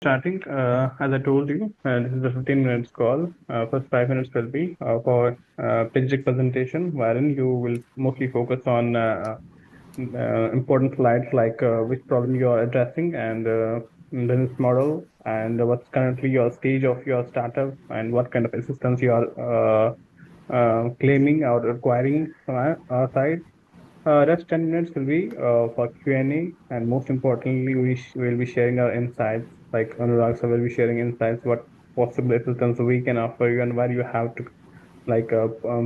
starting. As I told you, this is a 15 minutes call. First 5 minutes will be for pitch deck presentation, wherein you will mostly focus on important slides like which problem you are addressing and business model and what's currently your stage of your startup and what kind of assistance you are claiming or requiring from our side. Rest 10 minutes will be for Q&A, and most importantly, will be sharing our insights. Like Anurag sir will be sharing insights, what possible assistance we can offer you, and where you have to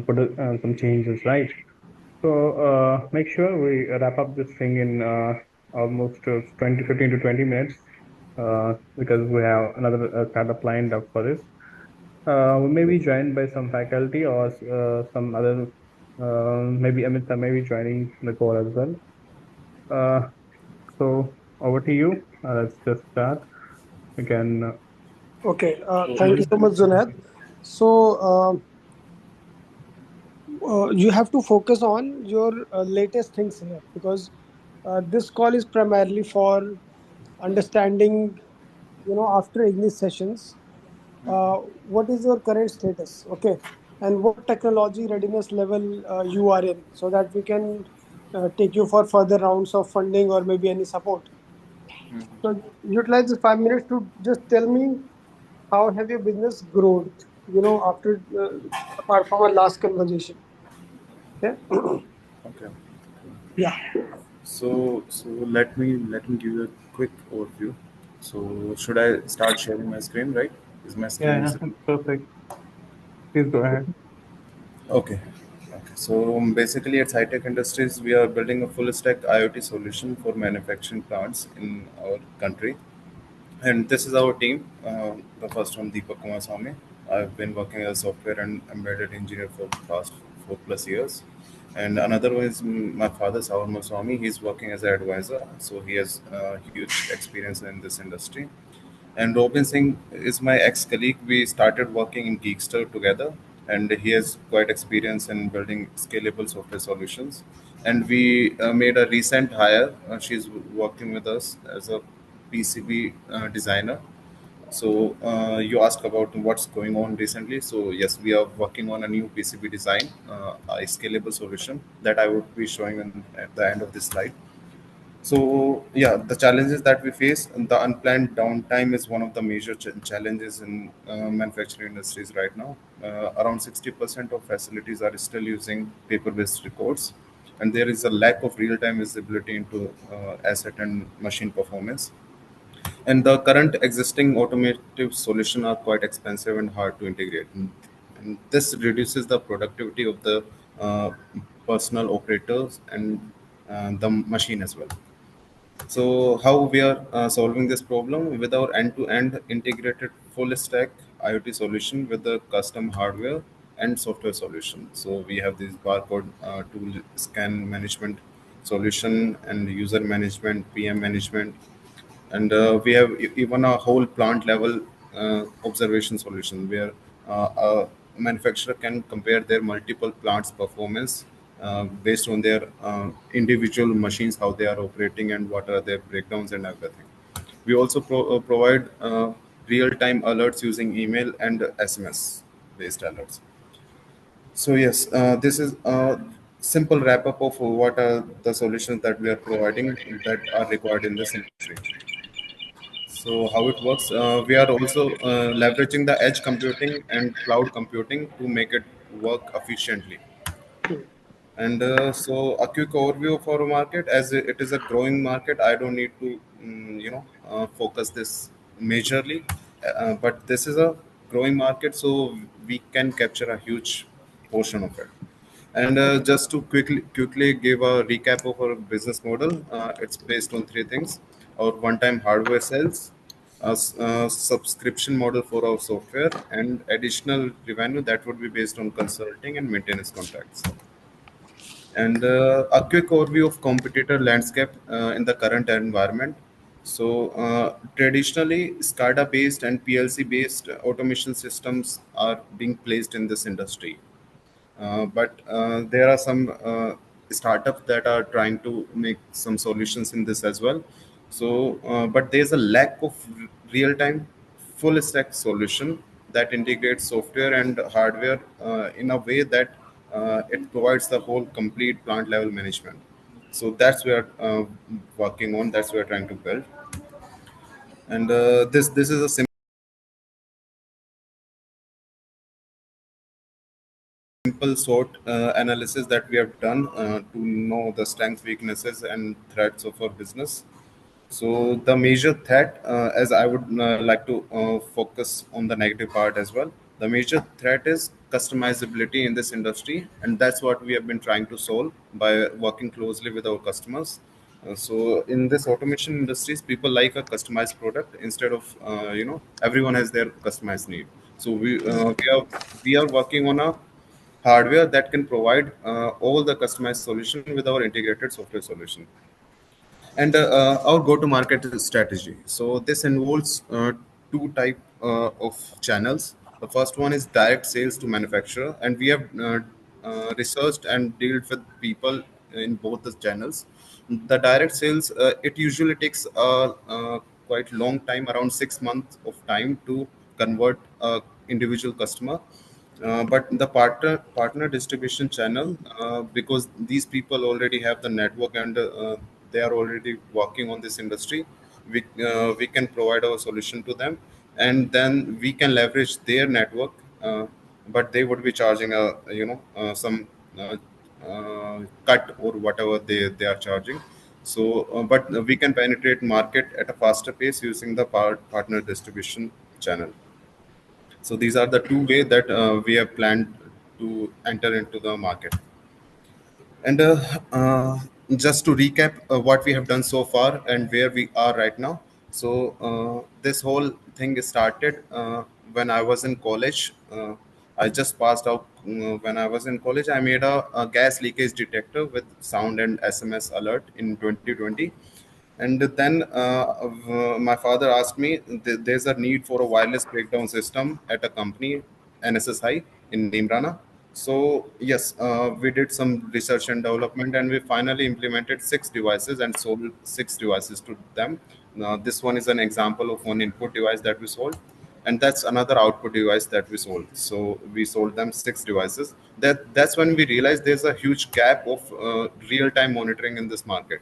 put some changes, right? So make sure we wrap up this thing in almost 20, 15 to 20 minutes because we have another startup lined up for this. We may be joined by some faculty or some other, maybe Amit may be joining the call as well. Uh, so over to you. Let's just start. Again, Okay, thank you so much, Junaid. So, you have to focus on your latest things here because this call is primarily for understanding, after Ignis sessions, what is your current status, okay, and what technology readiness level you are in, so that we can take you for further rounds of funding or maybe any support. So, utilize the 5 minutes to just tell me how have your business grown, after apart from our last conversation. Okay. Okay. Yeah. So let me give you a quick overview. So should I start sharing my screen, right? Is my screen yeah, visible? perfect. Please go ahead. Okay. Okay. So basically, at SciTech Industries, we are building a full stack IoT solution for manufacturing plants in our country. And this is our team. The first one, Deepak Kumar Swamy. I've been working as a software and embedded engineer for the past 4+ years. And another one is my father, Savar Swamy. He's working as an advisor, so he has huge experience in this industry. And Robin Singh is my ex-colleague. We started working in Geekster together, and he has quite experience in building scalable software solutions. And we made a recent hire. She's working with us as a PCB designer. So you asked about what's going on recently. So yes, we are working on a new PCB design, a scalable solution that I would be showing at the end of this slide. So yeah, the challenges that we face, the unplanned downtime is one of the major challenges in manufacturing industries right now. Around 60% of facilities are still using paper-based records, and there is a lack of real-time visibility into asset and machine performance. And the current existing automotive solution are quite expensive and hard to integrate. And this reduces the productivity of the uh, personal operators and the machine as well. So how we are solving this problem with our end-to-end integrated full-stack IoT solution with the custom hardware and software solution. So we have this barcode tool scan management solution and user management, PM management, and we have even a whole plant level observation solution where a manufacturer can compare their multiple plants performance based on their individual machines, how they are operating and what are their breakdowns and everything. We also provide real-time alerts using email and SMS based alerts. So yes, this is a simple wrap up of what are the solutions that we are providing that are required in this industry. So how it works? We are also leveraging the edge computing and cloud computing to make it work efficiently. And so a quick overview of our market, as it is a growing market. I don't need to, focus this majorly, but this is a growing market, so we can capture a huge portion of it. And just to quickly give a recap of our business model, it's based on three things: our one-time hardware sales, a subscription model for our software, and additional revenue that would be based on consulting and maintenance contracts. And a quick overview of competitor landscape in the current environment. So traditionally, SCADA-based and PLC-based automation systems are being placed in this industry. But there are some startups that are trying to make some solutions in this as well. So, but there's a lack of real-time full stack solution that integrates software and hardware in a way that it provides the whole complete plant level management. So that's where working on. That's what we're trying to build. And this is a simple SWOT analysis that we have done to know the strengths, weaknesses, and threats of our business. So the major threat, as I would like to focus on the negative part as well. The major threat is customizability in this industry, and that's what we have been trying to solve by working closely with our customers. So in this automation industries, people like a customized product instead of everyone has their customized need. So we are working on a hardware that can provide all the customized solution with our integrated software solution and our go-to-market strategy. So this involves two type of channels. The first one is direct sales to manufacturer, and we have researched and dealt with people in both the channels. The direct sales, it usually takes a quite long time, around 6 months of time to convert a individual customer. But the partner distribution channel, because these people already have the network and they are already working on this industry, we can provide our solution to them, and then we can leverage their network. But they would be charging some cut or whatever they are charging. So, but we can penetrate market at a faster pace using the partner distribution channel. So these are the two way that we have planned to enter into the market. And just to recap what we have done so far and where we are right now. So this whole thing started when I was in college. I just passed out when I was in college. I made a gas leakage detector with sound and SMS alert in 2020. And then my father asked me, there's a need for a wireless breakdown system at a company, NSSI in Nimrana. So yes, we did some research and development, and we finally implemented 6 devices and sold 6 devices to them. Now, this one is an example of one input device that we sold, and that's another output device that we sold. So we sold them 6 devices. That's when we realized there's a huge gap of real-time monitoring in this market.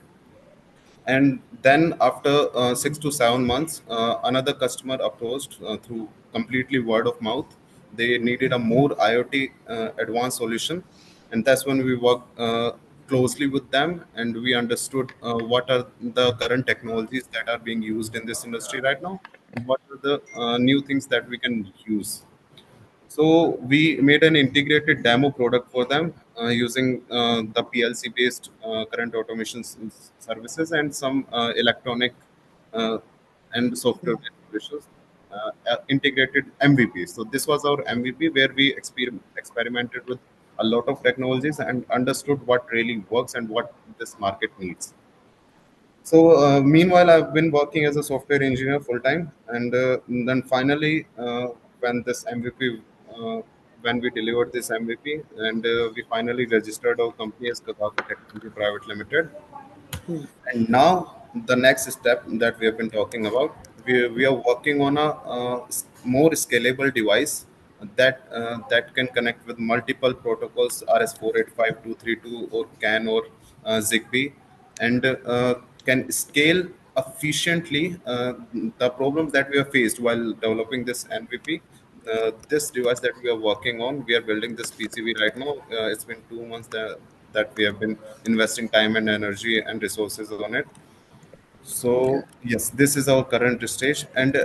And then after 6 to 7 months, another customer approached through completely word of mouth. They needed a more IoT advanced solution, and that's when we worked closely with them, and we understood what are the current technologies that are being used in this industry right now, and what are the new things that we can use. So we made an integrated demo product for them using the PLC based current automation services and some electronic uh, and software based solutions, integrated MVP. So this was our MVP where we experimented with a lot of technologies and understood what really works and what this market needs. So meanwhile, I've been working as a software engineer full time, and then finally, when this MVP, uh, when we delivered this MVP, and we finally registered our company as Kakako Technology Private Limited. And now the next step that we have been talking about, we are working on a more scalable device that can connect with multiple protocols, RS485, 232, or CAN, or ZigBee, and can scale efficiently the problems that we have faced while developing this MVP. This device that we are working on, we are building this PCB right now. It's been 2 months that we have been investing time and energy and resources on it. Okay. So yes, this is our current stage, and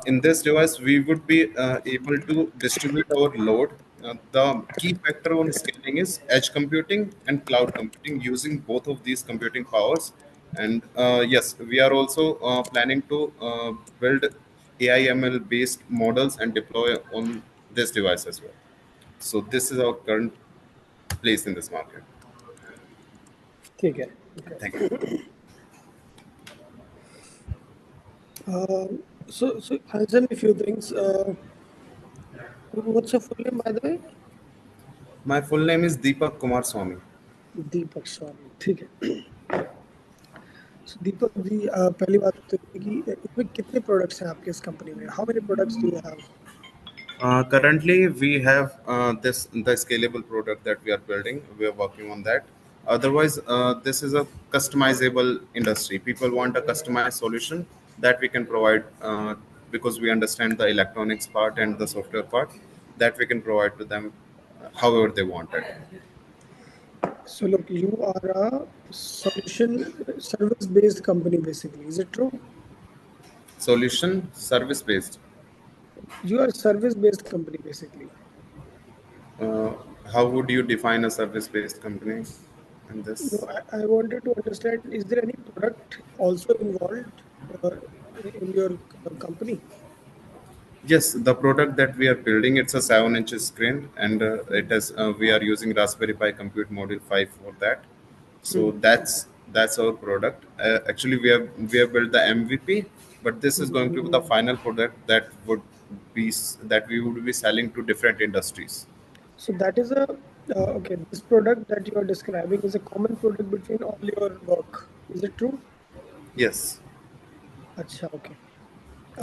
in this device, we would be able to distribute our load. The key factor on scaling is edge computing and cloud computing using both of these computing powers. And yes, we are also planning to build AI/ML based models and deploy on this device as well. So this is our current place in this market. ठीक है. Okay. Thank you. So answer me a few things. What's your full name, by the way? My full name is Deepak Kumar Swami. Deepak Swami. ठीक है. दीपक जी, पहली बात तो ये कि इसमें कितने प्रोडक्ट्स हैं आपके इस कंपनी में? How many products do you have? Currently, we have this the scalable product that we are building. We are working on that. Otherwise, this is a customizable industry. People want a customized solution that we can provide because we understand the electronics part and the software part that we can provide to them however they want it. So look, you are a solution service-based company basically. Is it true? Solution service based. You are a service-based company basically. Uh, how would you define a service based company in No, this? I wanted to understand, is there any product also involved uh, in your company? Yes, the product that we are building, it's a 7 inch screen, and it has we are using Raspberry Pi Compute Module 5 for that. So Hmm. that's our product. Actually, we have built the MVP, but this is going to be the final product that would that we would be selling to different industries. So that is a okay. This product that you are describing is a common product between all your work. Is it true? Yes. अच्छा, okay.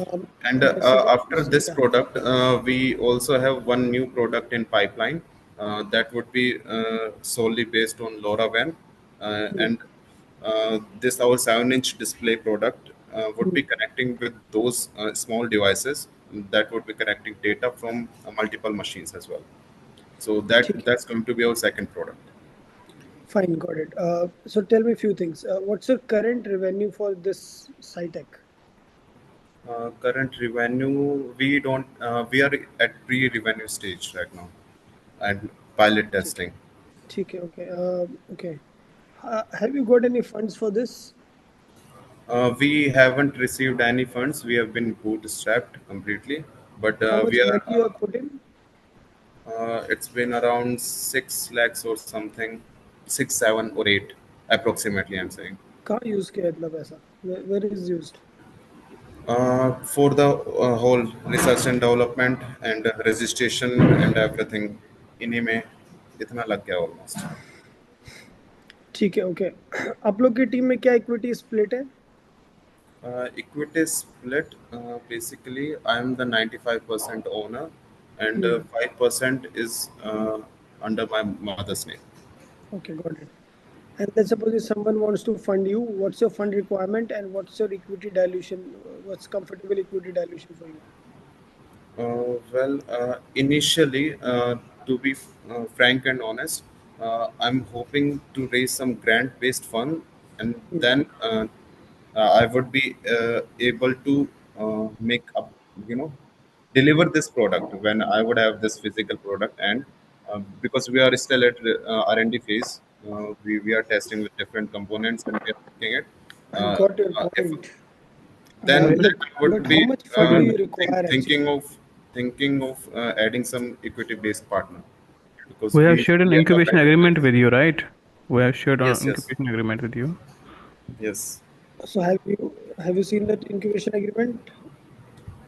Um, And my second after question, this yeah. product, we also have one new product in pipeline that would be solely based on LoRaWAN. Hmm. And this our 7 inch display product would Hmm. be connecting with those small devices that would be connecting data from multiple machines as well. So ठीक है. that's going to be our second product. Fine, got it. So tell me a few things. What's your current revenue for this SciTech? Current revenue, we don't, we are at pre-revenue stage right now and pilot ठीक है. testing. ठीक है, okay. Okay. Have you got any funds for this? We haven't received any funds. We have been bootstrapped completely, but How much we are. money you have put in? It's been around 6 lakhs or something, 6, 7, or 8, approximately. I'm saying कहाँ use किया इतना पैसा? Where is used? for the whole research and development and registration and everything. इन्हीं में इतना लग गया almost. ठीक है, okay. आप लोग की टीम में क्या equity split है? Equity split. Basically, I'm the 95% owner, and Hmm. 5% is under my mother's name. Okay, got it. And let's suppose if someone wants to fund you, what's your fund requirement and what's your equity dilution? What's comfortable equity dilution for you? Initially, to be frank and honest, I'm hoping to raise some grant-based fund, and Hmm. then I would be able to make up, you know, deliver this product when I would have this physical product. And because we are still at R&D phase, we are testing with different components and we are making it. I got your If point. then Where, that Look, would but how be much fund do you think, require thinking actually? of adding some equity based partner because we have we shared an we are not incubation ready with agreement this. with you, right? We have shared an Yes, yes, incubation agreement with you. yes, So have you seen that incubation agreement,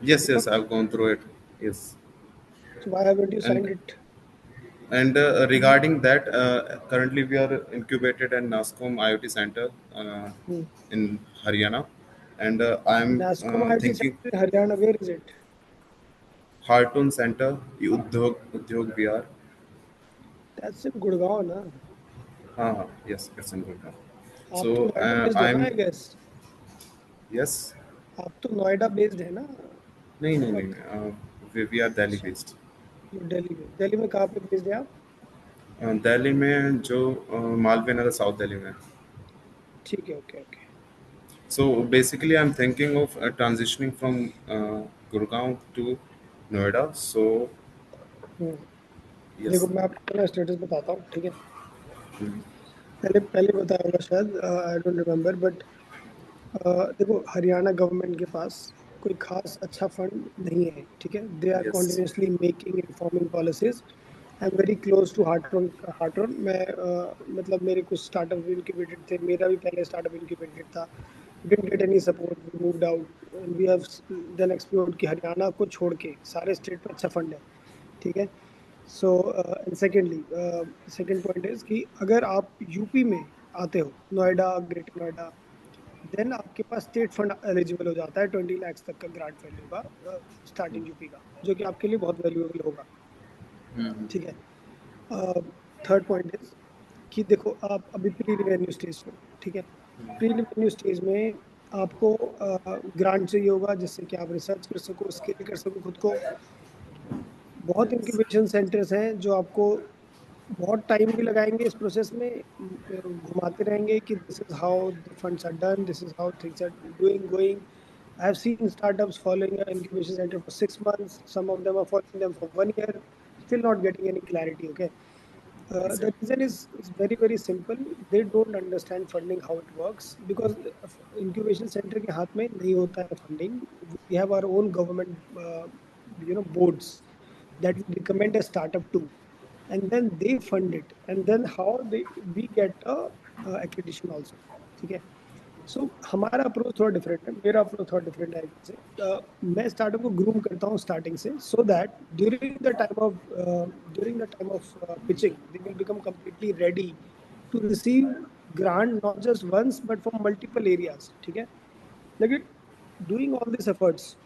yes, Deepak? I've gone through it. Yes. So why haven't you and signed it? and regarding that, currently we are incubated at NASCOM IoT Center Hmm. in Haryana, and I'm NASCOM IoT thinking Center in Haryana, where is it? Hartoon Center, Udyog Bihar. That's in Gurgaon, na? Yes, it's in Gurgaon. आप तो So Noida based हो ना, I'm I guess. yes. आप तो Noida based है ना, नहीं नहीं दीपक? नहीं वी आर दिल्ली अच्छा, बेस्ड ये दिल्ली में कहाँ पे बेस्ड है आप? दिल्ली में जो मालवीय नगर साउथ दिल्ली में ठीक है, okay okay. So basically I am thinking of transitioning from Gurgaon to Noida so देखो यस मैं आपको अपना स्टेटस बताता हूँ, ठीक है. पहले पहले बताया होगा शायद, आई डोंट रिमेम्बर, बट देखो हरियाणा गवर्नमेंट के पास कोई खास अच्छा फंड नहीं है, ठीक है. They are yes continuously making informing policies. I am very close to Hartron. Hartron मैं मतलब मेरे कुछ स्टार्टअप इनक्यूबेटेड थे, मेरा भी पहले स्टार्टअप इनक्यूबेटेड था. Didn't get any support, we moved out and we have then explored कि हरियाणा को छोड़ के सारे स्टेट पे अच्छा फंड है, ठीक है. So and secondly, second point is कि अगर आप यूपी में आते हो, नोएडा, ग्रेटर नोएडा, देन आपके पास स्टेट फंड एलिजिबल हो जाता है 20 लाख तक का ग्रांट वैल्यू का, स्टार्टिंग यूपी का, जो कि आपके लिए बहुत वैल्यूएबल होगा। ठीक है। थर्ड पॉइंट इज कि देखो आप अभी प्री रिवेन्यू स्टेज पे हो, ठीक है। प्री रिवेन्यू स्टेज में आपको ग्रांट चाहिए होगा जिससे कि आप रिसर्च कर सको, स्केल कर सको खुद को। बहुत Yes. इंक्यूबेशन सेंटर्स हैं जो आपको बहुत टाइम भी लगाएंगे इस प्रोसेस में, घुमाते रहेंगे कि this is how the funds are done, this is how things are doing going. I have seen startups following an incubation center for 6 months, some of them are following them for 1 year, still not getting any clarity. Okay. The Exactly. reason is very very simple. They don't understand funding how it works, because incubation center के हाथ में नहीं होता है funding. We have our own government boards that we recommend a startup to, and then they fund it, and then how we get a accreditation also. ठीक है। सो हमारा approach थोड़ा डिफरेंट है, मेरा अप्रोच थोड़ा डिफरेंट है से। मैं स्टार्टअप को ग्रूम करता हूँ स्टार्टिंग से, so that during the time of pitching they will become completely ready to receive grant, not just once but for multiple areas. ठीक है। लेकिन doing all this efforts,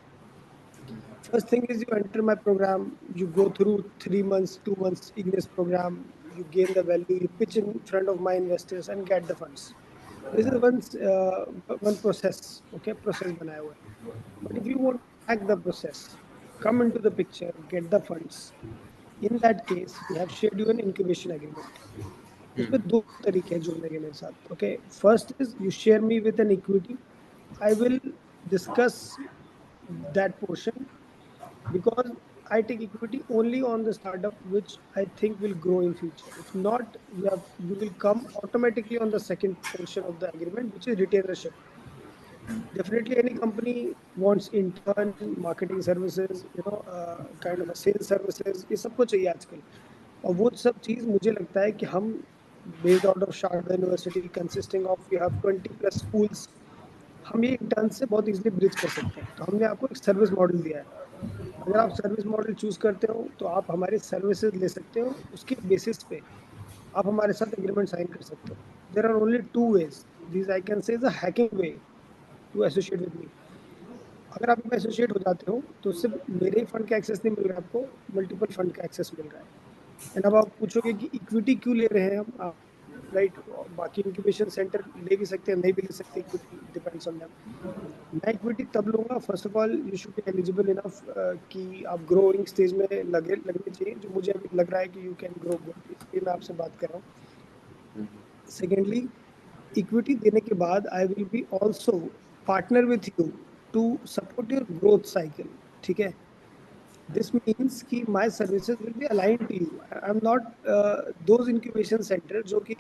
first thing is you enter my program, you go through 3 months, 2 months Ignis program, you gain the value, you pitch in front of my investors and get the funds. This is one process, okay, process banaya hua hai. But if you want to hack the process, come into the picture, get the funds, in that case we have shared you an incubation agreement. उसमें दो तरीके हैं जुड़ने के मेरे साथ। Okay, first is you share me with an equity, I will discuss that portion, because I take equity only on the startup which I think will grow in future. If not, you will come automatically on the second portion of the agreement, which is retainership. Definitely, any company wants intern, marketing services, kind of a sales services. ये सबको चाहिए आजकल, और वो सब चीज़ मुझे लगता है कि हम based out of Sharda University, consisting of you have 20+ schools, हम ये इंटर्न से बहुत इजीली ब्रिज कर सकते हैं। तो हमने आपको एक सर्विस मॉडल दिया है। अगर आप सर्विस मॉडल चूज करते हो तो आप हमारे सर्विसेज ले सकते हो, उसके बेसिस पे आप हमारे साथ एग्रीमेंट साइन कर सकते हो। There are only two ways, this I can say is a hacking way to associate with me. अगर आप एसोसिएट हो जाते हो तो सिर्फ मेरे ही फंड का एक्सेस नहीं मिल रहा है आपको, मल्टीपल फंड का एक्सेस मिल रहा है। एंड अब आप पूछोगे कि इक्विटी क्यों ले रहे हैं हम, राइट। बाकी इंक्यूबेशन सेंटर ले भी सकते हैं, नहीं भी ले सकते, इक्विटी डिपेंड्स ऑन देम। मैं इक्विटी तब लूंगा, first of all you should be eligible enough कि आप ग्रोइंग स्टेज में लगने चाहिए, जो मुझे अभी लग रहा है कि यू कैन ग्रो गुड, इसलिए मैं आपसे बात कर रहा हूँ। सेकेंडली, इक्विटी देने के बाद I will be also partner with you to support your growth cycle. ठीक है। दिस मीन्स कि my services will be align to you. I am not those incubation centre जो कि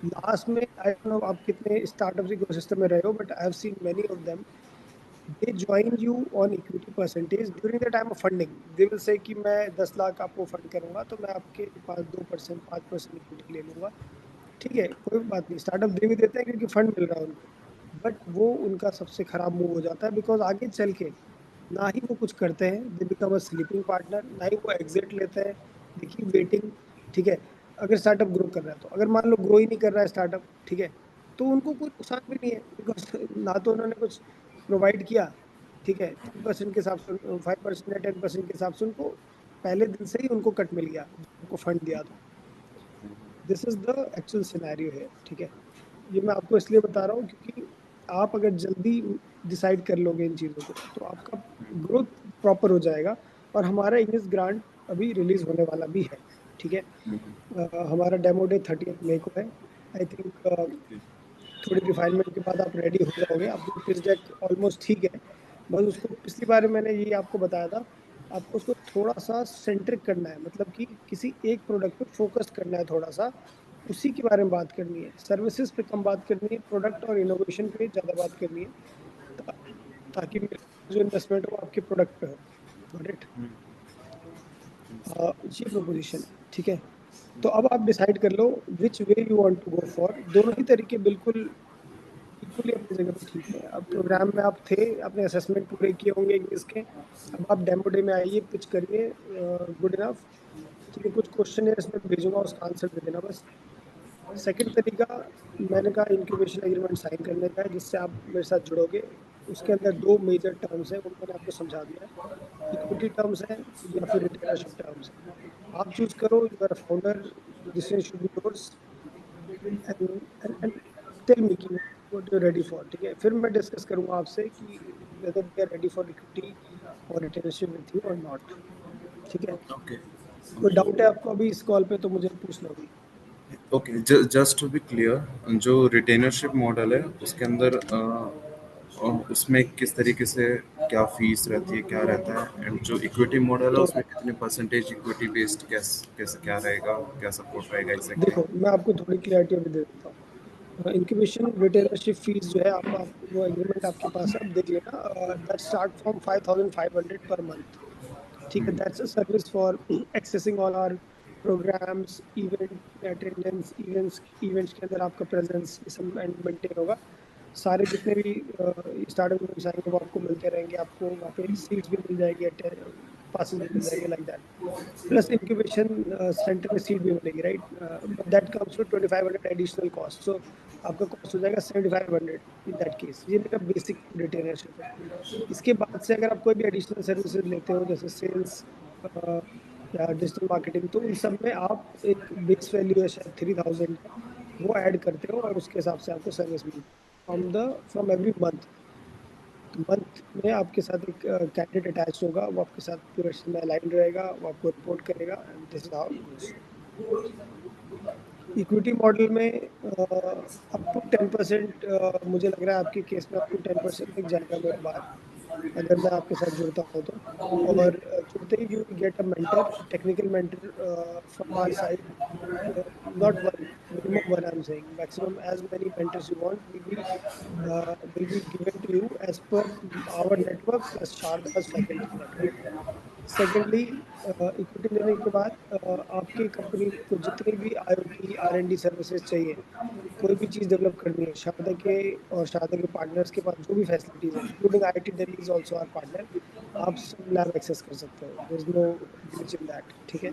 लास्ट में, आई डोंट नो आप कितने startup ecosystem में रहे हो, but I have seen many of them, they join you on equity percentage during the time of funding. They will say कि मैं 10 लाख आपको फंड करूंगा तो मैं आपके पास 2%, 5% इक्विटी ले लूंगा। ठीक है, कोई बात नहीं, स्टार्टअप दे भी देते हैं क्योंकि फंड मिल रहा है उनको, बट वो उनका सबसे खराब मूव हो जाता है, बिकॉज आगे चल के ना ही वो कुछ करते हैं, they become a sleeping partner, ना ही वो एग्जिट लेते हैं, देखिए वेटिंग। ठीक है। अगर स्टार्टअप ग्रो कर रहा है तो, अगर मान लो ग्रो ही नहीं कर रहा है स्टार्टअप, ठीक है, तो उनको कोई नुकसान भी नहीं है, बिकॉज ना तो उन्होंने कुछ प्रोवाइड किया। ठीक है, 10% के हिसाब से, 5% या 10% के हिसाब से उनको पहले दिन से ही उनको कट मिल गया, उनको फंड दिया। तो this is the actual scenario है। ठीक है। ये मैं आपको इसलिए बता रहा हूँ क्योंकि आप अगर जल्दी डिसाइड कर लोगे इन चीज़ों को तो आपका ग्रोथ प्रॉपर हो जाएगा। और हमारा इंग्लिश ग्रांट अभी रिलीज होने वाला भी है। ठीक है। हमारा डेमो डे 30 मई को है। आई थिंक थोड़ी रिफाइनमेंट के बाद आप रेडी हो जाओगे। आपकी पिच डेक ऑलमोस्ट ठीक है, बस उसको पिछली बार मैंने ये आपको बताया था, आपको उसको थोड़ा सा सेंट्रिक करना है, मतलब कि किसी एक प्रोडक्ट पे फोकस करना है थोड़ा सा, उसी के बारे में बात करनी है, सर्विसेज पे कम बात करनी है, प्रोडक्ट और इनोवेशन पे ज़्यादा बात करनी है, ता, ताकि मेरा जो इन्वेस्टमेंट हो वो आपके प्रोडक्ट पे हो। Got it. ये प्रोपोजिशन है। ठीक है। तो अब आप डिसाइड कर लो which way you want to go for. दोनों ही तरीके बिल्कुल इक्वली अपनी जगह पे ठीक है। अब प्रोग्राम में आप थे, आपने असेसमेंट पूरे किए होंगे इंग्लिश के, अब आप डेमो डे में आइए, पिच करिए, गुड इनफ। ठीक है, कुछ क्वेश्चन है इसमें भेजूंगा, उसका आंसर दे देना बस। सेकंड तरीका मैंने कहा इंक्यूबेशन एग्रीमेंट साइन करने का है, जिससे आप मेरे साथ जुड़ोगे। उसके अंदर दो मेजर टर्म्स हैं, वो मैंने आपको समझा दिया है। इक्विटी टर्म्स है या फिर रिटेलरशिप टर्म्स है। आप चूज करो, you are founder, decision should be yours, and tell me कि व्हाट यू रेडी फॉर। ठीक है, फिर मैं डिस्कस करूंगा आपसे कि whether we are ready for equity और रिटेलरशिप विथ यू और नॉट। ठीक है, Okay. कोई डाउट है आपको अभी इस कॉल पे तो मुझे पूछ लो अभी। Okay, just to be clear, जो रिटेनरशिप मॉडल है उसके अंदर उसमें किस तरीके से क्या फीस रहती है, क्या रहता है, एंड जो इक्विटी मॉडल है तो उसमें कितने परसेंटेज इक्विटी बेस्ड कैसे कैसे क्या रहेगा, क्या सपोर्ट रहेगा एग्जैक्टली? देखो, मैं आपको थोड़ी क्लैरिटी अभी दे देता हूँ। इंक्यूबेशन रिटेलरशिप फीस जो है, आप वो एग्रीमेंट आपके पास है, आप देख लेना। दैट स्टार्ट फ्रॉम 5500 पर मंथ। ठीक है, that's a service for accessing all our programmes, event attendance, events के अंदर आपका प्रेजेंस, ये सब मेंटेन होगा। सारे जितने भी स्टार्टअप इवेंट्स आएंगे वो आपको मिलते रहेंगे, आपको वहाँ पे सीट्स भी मिल जाएगी, पासिस भी मिल जाएंगे, like that. Plus incubation centre में सीट भी मिलेगी, right. But that comes with 2500 additional cost. So आपका कॉस्ट हो जाएगा 7500 इन दैट केस। ये मेरा बेसिक रिटेलरशिप है। इसके बाद से अगर आप कोई भी एडिशनल सर्विसेज लेते हो, जैसे सेल्स या डिजिटल मार्केटिंग, तो उन सब में आप एक बेस वैल्यू है शायद 3000 है, वो ऐड करते हो और उसके हिसाब से आपको सर्विस मिलती है फ्रॉम एवरी मंथ। तो मंथ में आपके साथ एक कैंडिडेट अटैच होगा, वो आपके साथ पूरे समय अलाइन रहेगा, वो आपको रिपोर्ट करेगा, and this is how it goes. Equity model में अप टू 10%, मुझे लग रहा है आपके केस में अप टू 10% तक जाएगा मेरे बार, अगर मैं आपके साथ जुड़ता हूँ तो। और जुड़ते ही you get a mentor, technical mentor from our side. Not one, minimum one I'm saying. Maximum as many mentors you want will be given to you as per our network plus Sharda's faculty network. Secondly, equity लेने के बाद आपकी company को जितनी भी IoT R&D services चाहिए, कोई भी चीज़ डेवलप करनी है, शारदा के और शारदा के पार्टनर्स के पास जो भी फैसिलिटीज है, including IIT Delhi is also our partner, आप सब लैब एक्सेस कर सकते हो। There is no glitch in that. ठीक है,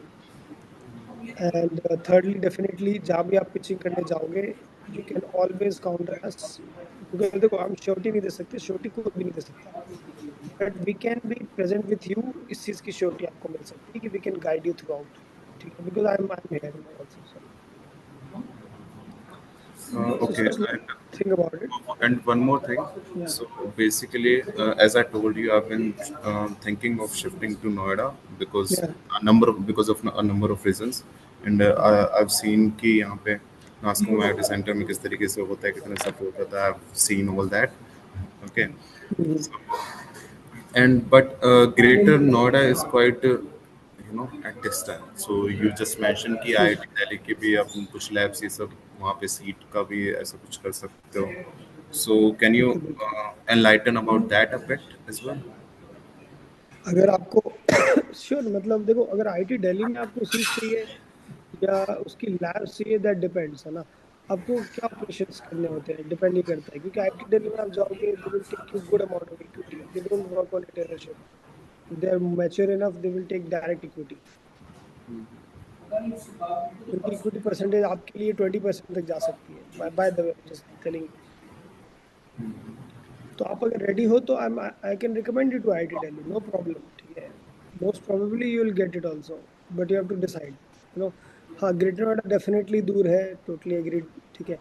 एंड thirdly डेफिनेटली जहाँ भी आप पिचिंग करने जाओगे, यू कैन ऑलवेज काउंट अस। क्योंकि देखो, हम श्योरिटी नहीं दे सकते, श्योरिटी कोई भी नहीं दे सकता, but we can be present with you. इस चीज़ की श्योरिटी आपको मिल सकती है कि we can guide you throughout. ठीक है, because I am here also. So Okay, just think about it. and one more thing. या So basically, as I told you, I've been thinking of shifting to Noida because या a number of reasons, and I've seen कि यहाँ पे नास्को में centre में किस तरीके से होता है, कितना सपोर्ट होता है, I've seen all that. Okay, and but Greater Noida is quite at distance. So you just mentioned कि IIT दिल्ली के भी आप कुछ labs ये सब वहाँ पे सीट का भी ऐसा कुछ कर सकते हो. So can you बिल्कुल बिल्कुल। enlighten about that aspect as well? अगर आपको श्योर मतलब देखो, अगर IIT दिल्ली में आपको सीट चाहिए या उसकी लैब चाहिए, दैट डिपेंड्स, है ना। आपको क्या ऑपरेशंस करने होते हैं डिपेंड नहीं करता है, क्योंकि IIT दिल्ली में आप जाओगे, they will take you good amount of equity, they don't work on retailership. They are mature enough, they will take direct equity, क्योंकि इक्विटी परसेंटेज आपके लिए 20% तक जा सकती है, by the way just telling. तो आप अगर रेडी हो तो I can recommend you to IIT Delhi, no problem. ठीक है, most probably you will get it also, but you have to decide, हाँ, ग्रेटर नोएडा डेफिनेटली दूर है, टोटली एग्रीड। ठीक है,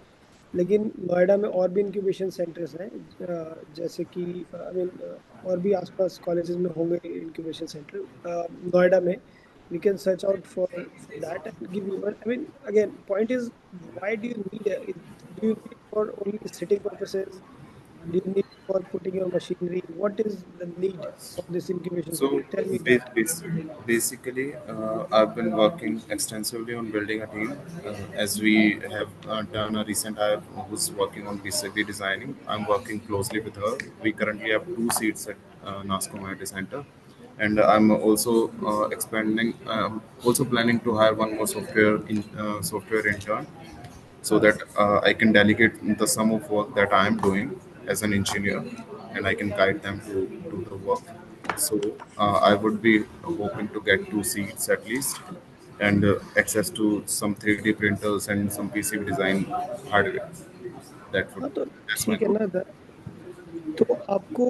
लेकिन नोएडा में और भी इंक्यूबेशन सेंटर्स हैं, जैसे कि आई मीन और भी आसपास कॉलेजेस में होंगे इंक्यूबेशन सेंटर नोएडा में। We can search out for that and give you. I mean again point is, why do you need for only sitting purposes? Do you need for putting your machinery? What is the need of this incubation So center? Tell me ba- that. bas- basically, I've been working extensively on building a team. As we have done a recent hire who's working on PCB designing, I'm working closely with her. We currently have two seats at NASCOM IT Center, and I'm also expanding. Also planning to hire one more software intern so that I can delegate the sum of work that I am doing as an engineer, and I can guide them to do the work. So I would be hoping to get two seats at least. and access to some 3D printers and some PCB design hardware. That would हाँ तो that's my ठीक है goal. ना तो आपको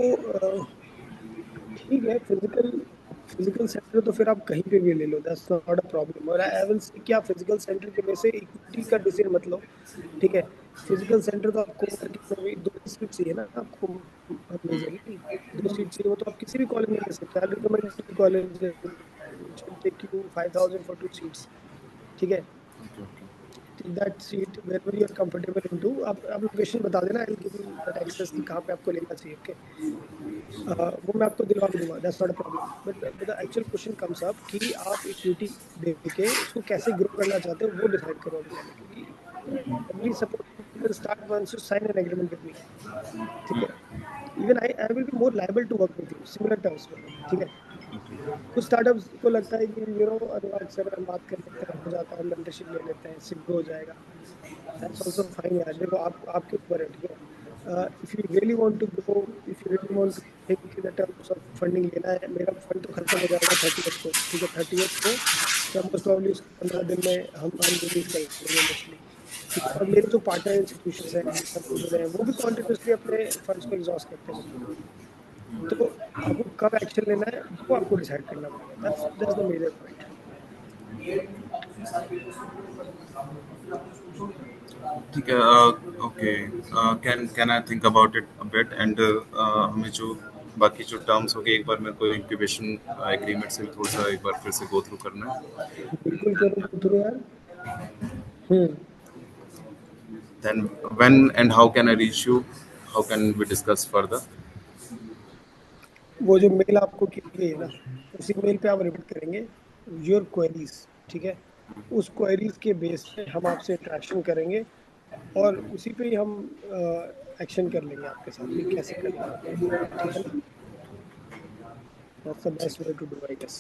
ठीक है physical physical centre तो फिर आप कहीं पे भी ले लो, दैट्स नॉट अ प्रॉब्लम। और आई विल से कि आप फिजिकल सेंटर के वजह से इक्विटी का डिसीजन मत लो, ठीक है। फिजिकल सेंटर तो आपको मार्केट में भी 2 सीट चाहिए ना आपको, मेजरली 2 सीट चाहिए, वो तो आप किसी भी कॉलेज में ले सकते हैं। I recommend college take you 5,000 for 2 seats, ठीक है। Okay, okay. Take that seat where you are comfortable into. आप लोकेशन बता देना, I will give you that access कि कहाँ पे आपको लेना चाहिए, ओके। वो मैं आपको दिलवा भी दूंगा, that's not a problem. But the actual question comes up कि आप इक्विटी दे के उसको कैसे ग्रो करना चाहते हो, वो डिसाइड करो अभी पहले। क्योंकि every support will start once you sign an agreement with me, ठीक है। Even I will be more liable to work with you similar terms में, ठीक है। कुछ स्टार्टअप्स को लगता है कि अनुराग सर हम बात कर लेते हैं, हो जाता है, मेंटरशिप ले लेते हैं, इससे ग्रो हो जाएगा। दैट्स आल्सो फाइन यार, देखो आप आपके ऊपर है, ठीक है। If you really want to grow, if you really want to think in terms of funding लेना है, मेरा फंड तो खत्म हो जाएगा 30th को, ठीक है। 30th को मैं मोस्ट प्रॉब्ली उसको 15 दिन में हम रिलीज कर देंगे मोस्टली, ठीक है। और मेरे जो पार्टनर इंस्टीट्यूशंस हैं जिनसे हम जुड़े हैं, वो भी कॉन्टिन्यूसली अपने फंड्स को एग्जॉस्ट करते हैं बिल्कुल। तो आपको कब एक्शन लेना है वो आपको डिसाइड करना पड़ेगा, दैट्स द मेजर पॉइंट। ठीक है. Okay. Can I think about it a bit and हमें जो बाकी जो टर्म्स हो गए एक बार मेरे को इंक्यूबेशन एग्रीमेंट से भी थोड़ा सा एक बार फिर से गो थ्रू करना है. बिल्कुल करो go through यार। हम्म Then when and how can I reach you? How can we discuss further? वो जो मेल आपको की गई है ना, उसी मेल पे आप रिपीट करेंगे योर क्वेरीज, ठीक है। उस क्वेरीज के बेस पे हम आपसे इंटरेक्शन करेंगे और उसी पे ही हम एक्शन कर लेंगे आपके साथ कि कैसे करना है, ठीक है ना। That's the best way to do, I guess,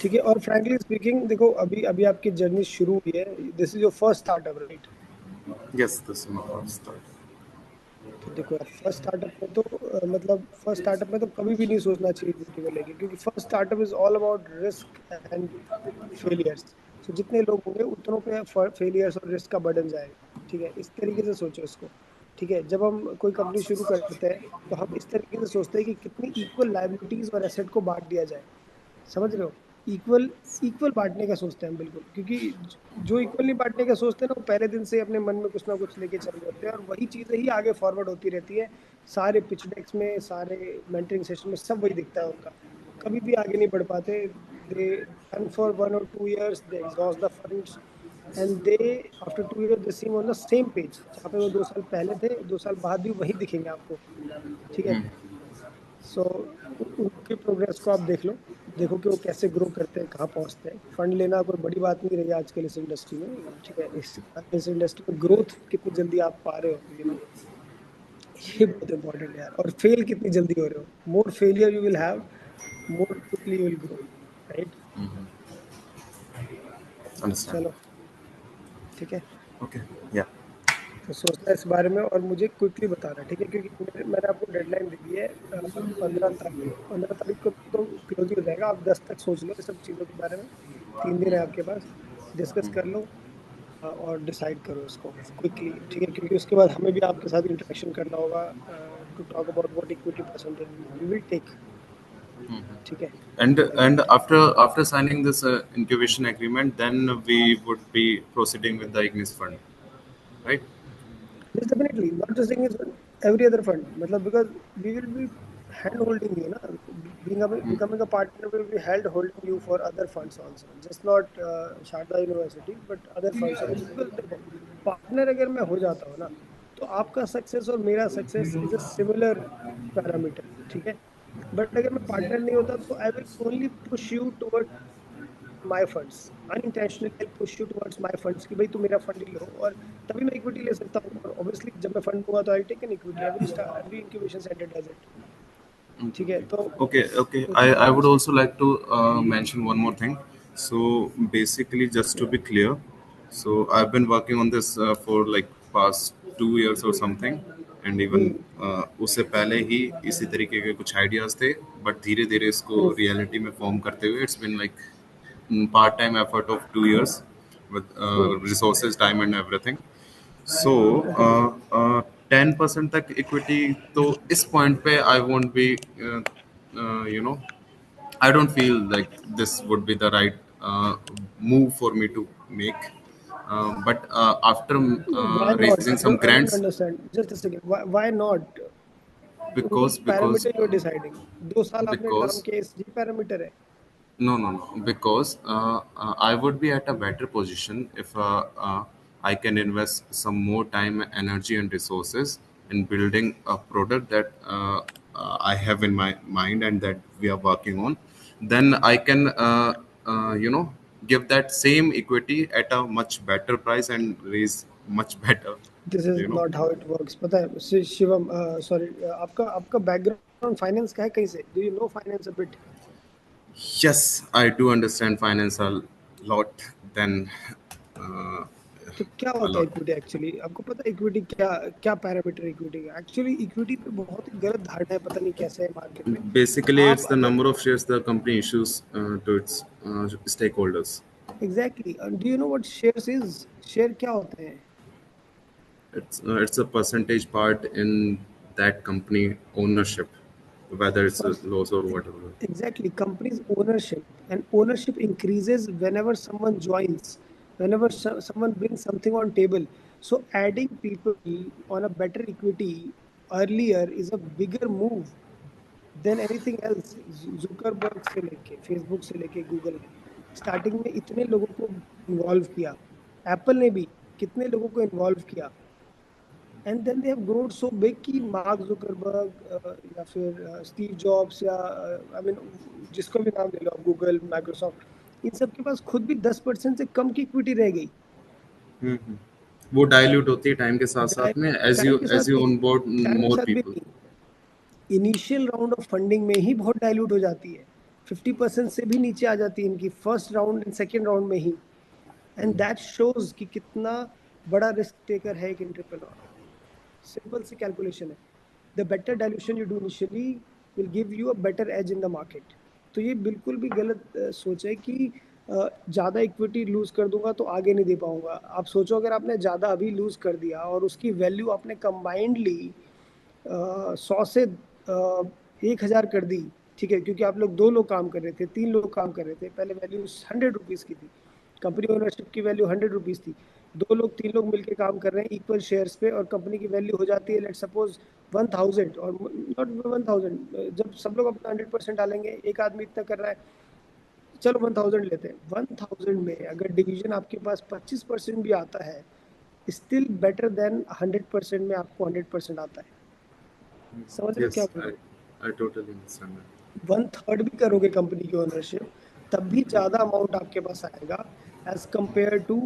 ठीक है। और फ्रैंकली स्पीकिंग देखो, अभी अभी आपकी जर्नी शुरू हुई है, this is your first startup, right. Yes, this is my first start. तो देखो यार, फर्स्ट स्टार्टअप में तो मतलब फर्स्ट स्टार्टअप में तो कभी भी नहीं सोचना चाहिए इक्विटी को लेके, क्योंकि first startup is all about risk and failures. तो जितने लोग होंगे उतनों पे फेलियर्स और रिस्क का बर्डन जाएगा, ठीक है। इस तरीके से सोचो इसको, ठीक है। जब हम कोई कंपनी शुरू करते हैं तो हम इस तरीके से सोचते हैं कि कितनी इक्वल लायबिलिटीज और एसेट को बांट दिया जाए, समझ रहे हो। इक्वल इक्वल बांटने का सोचते हैं हम बिल्कुल, क्योंकि जो इक्वल नहीं बांटने का सोचते हैं ना, वो पहले दिन से अपने मन में कुछ ना कुछ लेके चल रहे होते हैं, और वही चीज़ें ही आगे फॉरवर्ड होती रहती है। सारे पिच डेक्स में, सारे मेंटरिंग सेशन में सब वही दिखता है उनका, कभी भी आगे नहीं बढ़ पाते। They run for 1 or 2 years, they exhaust the funds and they after 2 years they seem on the same page जहाँ पे वो 2 साल पहले थे, 2 साल बाद भी वही दिखेंगे आपको, ठीक है। सो उनके प्रोग्रेस को आप देख लो, देखो कि वो कैसे ग्रो करते हैं, कहाँ पहुँचते हैं। फंड लेना कोई बड़ी बात नहीं रही आजकल इस इंडस्ट्री में, ठीक है। इस इंडस्ट्री में ग्रोथ कितनी जल्दी आप पा रहे हो, ये बहुत इंपॉर्टेंट है यार। और फेल कितनी जल्दी हो रहे हो, more failure you will have, more quickly you will grow, right. Understand. चलो, ठीक है। Okay. Yeah. तो सोचना इस बारे में और मुझे क्विकली बताना, ठीक है, क्योंकि मैंने आपको डेडलाइन दे दी है 15 तारीख को। 15 तारीख को तो क्लोज ही हो जाएगा, आप 10 तक सोच लो इस सब चीज़ों के बारे में। 3 दिन है आपके पास, डिस्कस कर लो और डिसाइड करो इसको क्विकली, ठीक है। क्योंकि उसके बाद हमें भी आपके साथ इंटरेक्शन करना होगा to talk about what equity percentage we will take, ठीक है। And after signing this incubation agreement, then we would be proceeding with the Ignis fund, right? Yes, definitely. Not just Ignis fund, every other fund. मतलब because we will be hand holding you ना, becoming a partner will be hand holding you for other funds also, just not Sharda University but other funds also. Because देखो, partner अगर मैं हो जाता हूँ ना, तो आपका सक्सेस और मेरा success is a similar parameter, ठीक है। बट अगर मैं पार्टनर नहीं होता तो I will only push you toward my funds, unintentionally I push you towards my funds कि भाई तू मेरा फंड लो, और तभी मैं इक्विटी ले सकता हूँ। और ऑब्वियसली जब मैं फंड लूंगा तो I take an equity, every incubation centre does it, ठीक है। तो Okay. तो I would also like to mention one more thing. So basically, just to be clear, so I've been working on this for like past 2 years or something, and even उससे पहले ही इसी तरीके के कुछ आइडियाज थे, but धीरे धीरे इसको रियलिटी में फॉर्म करते हुए it's been like part time effort of 2 years with resources, time, and everything. So, 10% तक इक्विटी तो इस पॉइंट पे I won't be you know I don't feel like this would be the right move for me to make. But after Why not? raising some I don't grants, understand. Just a second. Why not? because parameter you are deciding 2 साल आपने काम because किया, जी parameter है. no, because I would be at a better position if I can invest some more time, energy, and resources in building a product that I have in my mind and that we are working on. Then I can, give that same equity at a much better price and raise much better, this is you know. Not how it works. पता है Shivam, sorry, आपका आपका background finance का है कहीं से? Do you know finance a bit? Yes, I do understand finance a lot. Then uh, तो क्या a होता है lot. Equity actually? आपको पता है इक्विटी क्या क्या पैरामीटर इक्विटी का? एक्चुअली इक्विटी पे बहुत ही गलत धारणा है, पता नहीं कैसे है मार्केट में. Basically, आप it's the अगर number of shares the company issues to its stakeholders. Exactly, do you know what shares is? Share क्या होते हैं? It's a percentage part in that company ownership, whether it's a First, loss or whatever. exactly, company's ownership, and ownership increases whenever someone joins, whenever someone brings something on table. So adding people on a better equity earlier is a bigger move than anything else. Zuckerberg से लेके Facebook से लेके Google ने starting में इतने लोगों को involve किया. एप्पल ने भी कितने लोगों को इन्वॉल्व किया. And then they have growed so big कि मार्क जुकरबर्ग या फिर स्टीव जॉब्स या आई मीन जिसको भी नाम ले लो, गूगल, माइक्रोसॉफ्ट, इन सब के पास खुद भी 10% से कम की इक्विटी रह गई. हम्म. वो डाइल्यूट होती है टाइम के साथ साथ में टाइम के साथ as you नहीं, onboard टाइम के more साथ भी people. नहीं, इनिशियल राउंड ऑफ फंडिंग में ही बहुत डाइल्यूट हो जाती है. 50% से भी नीचे आ जाती है इनकी first round and second round में ही. एंड दैट शोज कि कितना बड़ा रिस्क टेकर है एक एंटरप्रेन्योर. सिंपल सी कैलकुलेशन है. The better dilution you do initially will give you a better edge in the market. तो ये बिल्कुल भी गलत सोच है कि ज़्यादा इक्विटी लूज कर दूंगा तो आगे नहीं दे पाऊंगा. आप सोचो अगर आपने ज़्यादा अभी लूज कर दिया और उसकी वैल्यू आपने कंबाइंडली 100 से 1,000 कर दी, ठीक है, क्योंकि आप लोग 2 लोग काम कर रहे थे, 3 लोग काम कर रहे थे, पहले वैल्यू 100 रुपीज़ की थी, कंपनी ओनरशिप की वैल्यू 100 रुपीज़ थी. 2 लोग 3 लोग मिलकर काम कर रहे हैं इक्वल शेयर्स पे और कंपनी की वैल्यू हो जाती है लेट सपोज 1,000 और नॉट 1,000. जब सब लोग अपना 100% डालेंगे, एक आदमी इतना कर रहा है, चलो 1,000 लेते हैं. 1,000 में अगर डिवीजन आपके पास 25% भी आता है, स्टिल बेटर देन 100% में आपको 100% आता है. समझ रहे हो क्या Yes, बोल रहा हूँ? I totally understand that. 1/3 भी करोगे कंपनी की ओनरशिप, तब भी ज़्यादा अमाउंट आपके पास आएगा एज कम्पेयर टू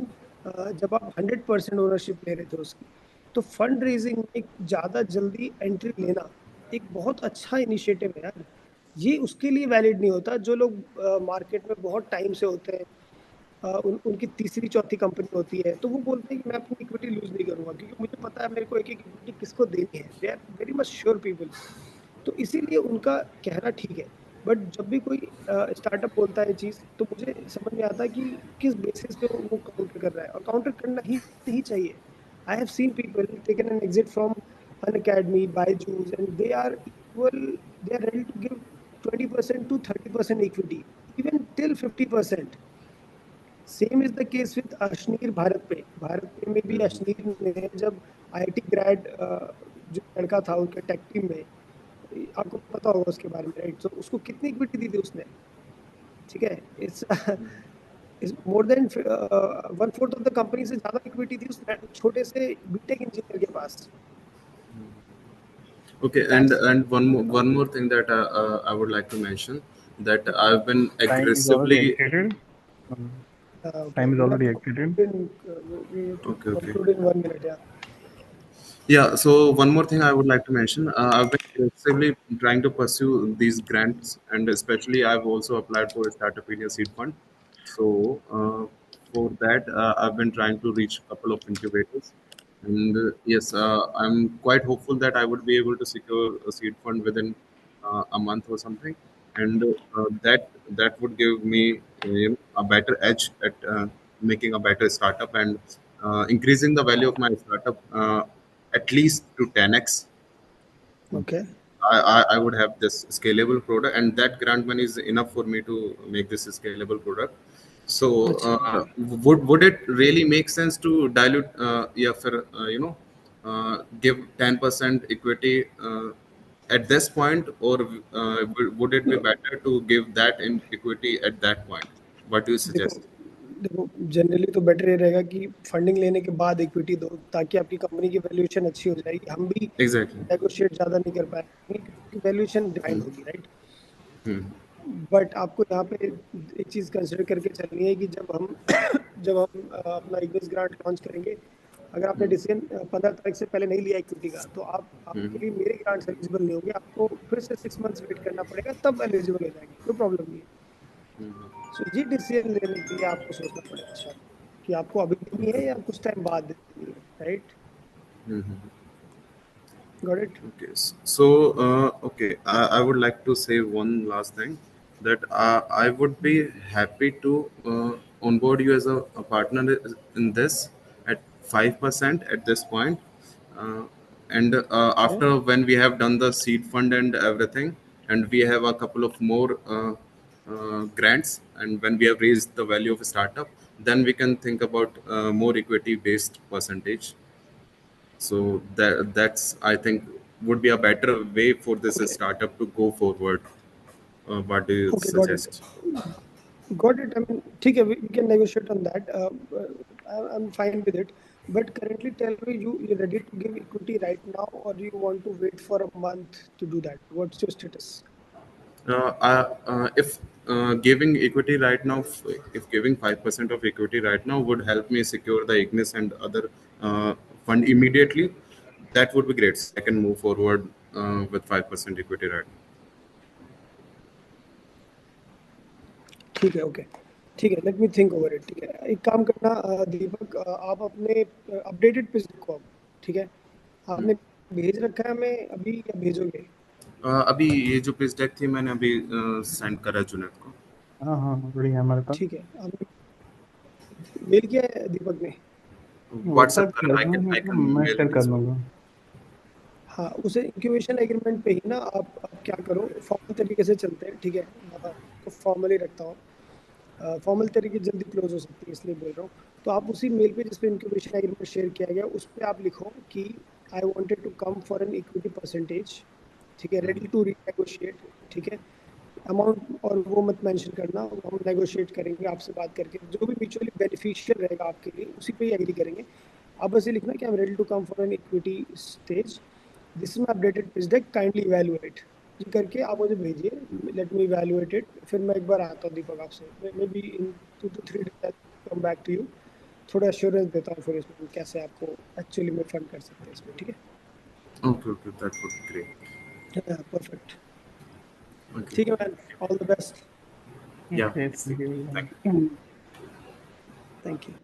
जब आप 100% ओनरशिप ले रहे थे उसकी. तो फंड रेजिंग में ज़्यादा जल्दी एंट्री लेना एक बहुत अच्छा इनिशिएटिव है यार. ये उसके लिए वैलिड नहीं होता जो लोग मार्केट में बहुत टाइम से होते हैं, उनकी तीसरी चौथी कंपनी होती है, तो वो बोलते हैं कि मैं अपनी इक्विटी लूज नहीं करूंगा क्योंकि मुझे पता है मेरे को एक एक इक्विटी किसको देनी है. They are very much sure people. तो इसीलिए उनका कहना ठीक है. बट जब भी कोई स्टार्टअप बोलता है चीज़, तो मुझे समझ में आता है कि किस बेसिस पे वो काउंटर कर रहा है, और काउंटर करना ही चाहिए. I have seen people taken an exit from Unacademy, Byju's, and they are equal, they are ready to give 20% to 30% equity, even till 50%. Same is the case with Ashneer BharatPe. Bharat पे में भी अश्नीर ने जब आईआईटी ग्रेड जो लड़का था उनके tech team में, आपको पता होगा उसके बारे में, राइट? तो उसको कितनी इक्विटी दी थी उसने, ठीक है? It's is more than 1/4 of the company से ज़्यादा इक्विटी थी उस छोटे से बीटेक इंजीनियर के पास. Okay, and one more thing that I would like to mention, that I've been Time is already aggressively. exceeded. Okay, Time is we have already to exceeded. conclude in, we have to Okay. conclude in 1 minute. Yeah. Yeah, so one more thing I would like to mention. I've been aggressively trying to pursue these grants, and especially I've also applied for a Startupedia seed fund. So for that, I've been trying to reach a couple of incubators. And yes, I'm quite hopeful that I would be able to secure a seed fund within a month or something, and that would give me a better edge at making a better startup and increasing the value of my startup at least to 10x. Okay. I would have this scalable product, and that grant money is enough for me to make this a scalable product. So, अच्छा. would it really make sense to dilute, yeah, for give 10% equity at this point, or would it be better to give that in equity at that point? What do you देखो suggest? देखो generally तो better ये रहेगा कि funding लेने के बाद equity दो, ताकि आपकी कंपनी की वैल्यूएशन अच्छी हो जाएगी. हम भी Exactly. नेगोशिएट ज़्यादा नहीं कर पाएंगे क्योंकि वैल्यूएशन डिफाइन होगी, राइट? Hmm. बट आपको यहाँ पे एक चीज़ कंसिडर करके चलनी है कि जब हम जब हम अपना इग्निस ग्रांट लॉन्च करेंगे, अगर आपने डिसीजन 15 तारीख से पहले नहीं लिया इक्विटी का, तो आप आपके लिए मेरे ग्रांट्स एलिजिबल नहीं होंगे. आपको फिर से 6 मंथ्स वेट करना पड़ेगा, तब एलिजिबल हो जाएंगे. कोई प्रॉब्लम नहीं है. सो ये डिसीजन लेने के लिए आपको सोचना पड़ेगा शायद कि आपको अभी देनी है या कुछ टाइम बाद देनी है, right? Got it? Okay, so okay, I would like to say one last thing that I would be happy to onboard you as a partner in this at 5% at this point. Uh, and after when we have done the seed fund and everything, and we have a couple of more grants, and when we have raised the value of a startup, then we can think about more equity based percentage. So that's I think would be a better way for this okay. startup to go forward. What do you okay, got it. suggest? Got it. I mean, ठीक है, we can negotiate on that. I'm fine with it. But currently, tell me, you're ready to give equity right now, or do you want to wait for a month to do that? What's your status? If giving equity right now, if giving 5% of equity right now would help me secure the Ignis and other fund immediately, that would be great. So I can move forward with 5% equity right now. ठीक है, okay. ठीक है, let me think over it. ठीक है, एक काम करना दीपक, आप अपने अपडेटेड पिच लिखो अब. ठीक है, आपने भेज रखा है हमें अभी या भेजोगे? अभी ये जो पिच डेक थी मैंने अभी सेंड करा जुनैद को. हाँ हाँ बढ़िया हमारे पास. ठीक है, आपने मेल किया है दीपक ने? व्हाट्सएप व्हाट्सएप करा. कर दो, I मतलब can मैं mail शेयर it कर as well. दूंगा. हाँ, उसे इंक्यूबेशन एग्रीमेंट पे ही ना आप क्या करो, फॉर्मल तरीके से चलते हैं. ठीक है, मैं आपको फॉर्मली रखता हूँ. फॉर्मल तरीके जल्दी क्लोज हो सकती है, इसलिए बोल रहा हूँ. तो आप उसी मेल पे जिस पे इंक्यूबेशन एग्रीमेंट शेयर किया गया, उस पे आप लिखो कि I wanted to come for an equity percentage. ठीक है, रेडी टू रीनेगोशिएट. ठीक है, अमाउंट और वो मत मेंशन करना, हम नेगोशिएट करेंगे आपसे बात करके. जो भी म्यूचुअली बेनिफिशियल रहेगा आपके लिए, उसी पे ही एग्री करेंगे. आप बस ये लिखना कि I am ready to come for an equity stage. This is my updated pitch deck, kindly evaluate. ये करके आप मुझे भेजिए, लेट मी इवैल्यूएट इट. फिर मैं एक बार आता हूँ दीपक आपसे, maybe in 2 to 3 days come back to you. थोड़ा एश्योरेंस देता हूँ फिर इसमें कैसे आपको एक्चुअली में फंड कर सकते हैं इसमें. ठीक है, Okay, that would be great. Perfect. Okay. ठीक है man, all the best. Yeah. Okay, thank you. Thank you. Thank you.